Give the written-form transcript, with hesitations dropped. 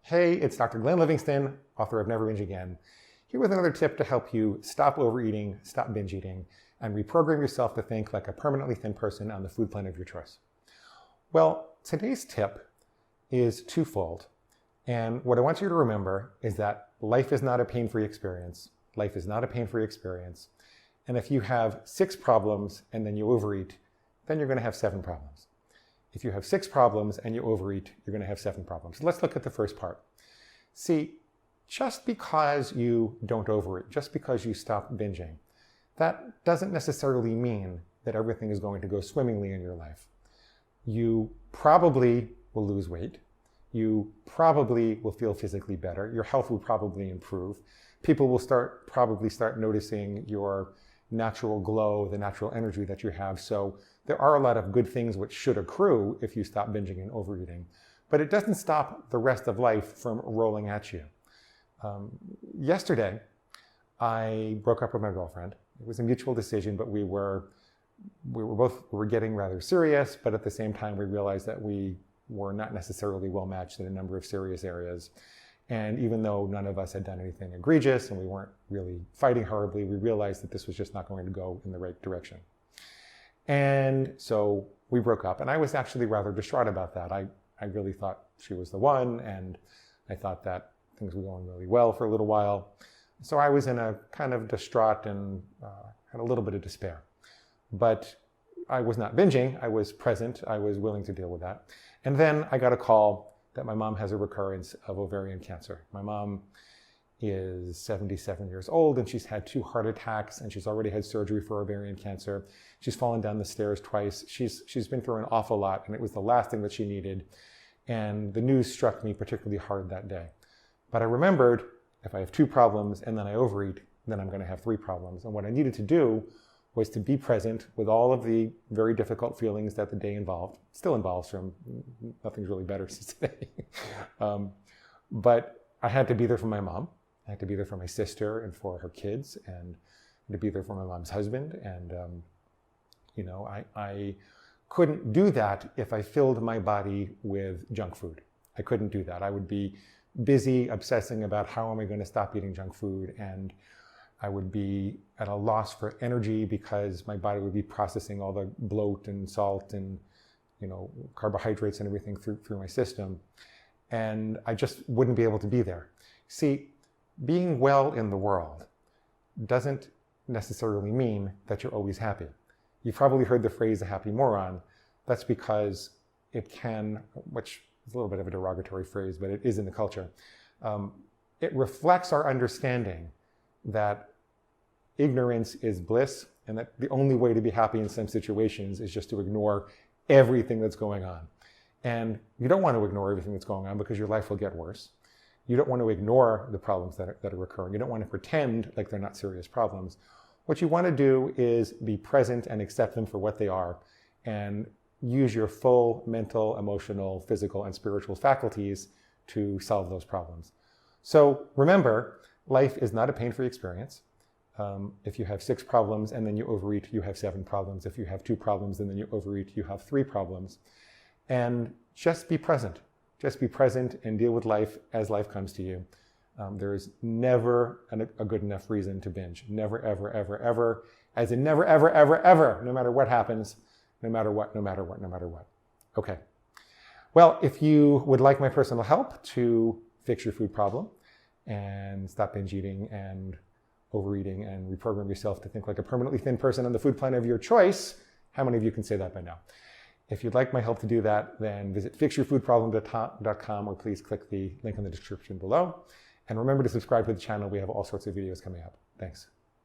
Hey, it's Dr. Glenn Livingston, author of Never Binge Again, here with another tip to help you stop overeating, stop binge eating, and reprogram yourself to think like a permanently thin person on the food plan of your choice. Well, today's tip is twofold. And what I want you to remember is that life is not a pain-free experience. Life is not a pain-free experience. And if you have 6 problems and then you overeat, then you're going to have 7 problems. If you have 6 problems and you overeat, you're going to have 7 problems. Let's look at the first part. See, just because you don't overeat, just because you stop binging, that doesn't necessarily mean that everything is going to go swimmingly in your life. You probably will lose weight. You probably will feel physically better. Your health will probably improve. People will probably start noticing your natural glow, the natural energy that you have. So there are a lot of good things which should accrue if you stop binging and overeating. But it doesn't stop the rest of life from rolling at you. Yesterday, I broke up with my girlfriend. It was a mutual decision, but we were getting rather serious, but at the same time, we realized that we were not necessarily well matched in a number of serious areas. And even though none of us had done anything egregious and we weren't really fighting horribly, we realized that this was just not going to go in the right direction. And so we broke up, and I was actually rather distraught about that. I really thought she was the one, and I thought that things were going really well for a little while. So I was in a kind of distraught and had a little bit of despair. But I was not binging, I was present, I was willing to deal with that. And then I got a call that my mom has a recurrence of ovarian cancer. My mom is 77 years old, and she's had 2 heart attacks, and she's already had surgery for ovarian cancer. She's fallen down the stairs twice. She's been through an awful lot, and it was the last thing that she needed. And the news struck me particularly hard that day. But I remembered, if I have 2 problems and then I overeat, then I'm going to have 3 problems. And what I needed to do was to be present with all of the very difficult feelings that the day involved. Still involves from, nothing's really better since today. But I had to be there for my mom. I had to be there for my sister and for her kids, and to be there for my mom's husband. And, I couldn't do that if I filled my body with junk food. I couldn't do that. I would be busy obsessing about how am I going to stop eating junk food, and I would be at a loss for energy because my body would be processing all the bloat and salt and carbohydrates and everything through my system, and I just wouldn't be able to be there. See, being well in the world doesn't necessarily mean that you're always happy. You've probably heard the phrase "a happy moron." That's because it can, which is a little bit of a derogatory phrase, but it is in the culture. It reflects our understanding that ignorance is bliss, and that the only way to be happy in some situations is just to ignore everything that's going on. And you don't want to ignore everything that's going on because your life will get worse. You don't want to ignore the problems that are occurring. You don't want to pretend like they're not serious problems. What you want to do is be present and accept them for what they are, and use your full mental, emotional, physical, and spiritual faculties to solve those problems. So remember, life is not a pain-free experience. If you have 6 problems and then you overeat, you have 7 problems. If you have 2 problems and then you overeat, you have 3 problems. And just be present. Just be present and deal with life as life comes to you. There is never a good enough reason to binge. Never, ever, ever, ever. As in never, ever, ever, ever, no matter what happens, no matter what, no matter what, no matter what. Okay. Well, if you would like my personal help to fix your food problem and stop binge eating and overeating and reprogram yourself to think like a permanently thin person on the food plan of your choice, how many of you can say that by now? If you'd like my help to do that, then visit fixyourfoodproblem.com, or please click the link in the description below. And remember to subscribe to the channel. We have all sorts of videos coming up. Thanks.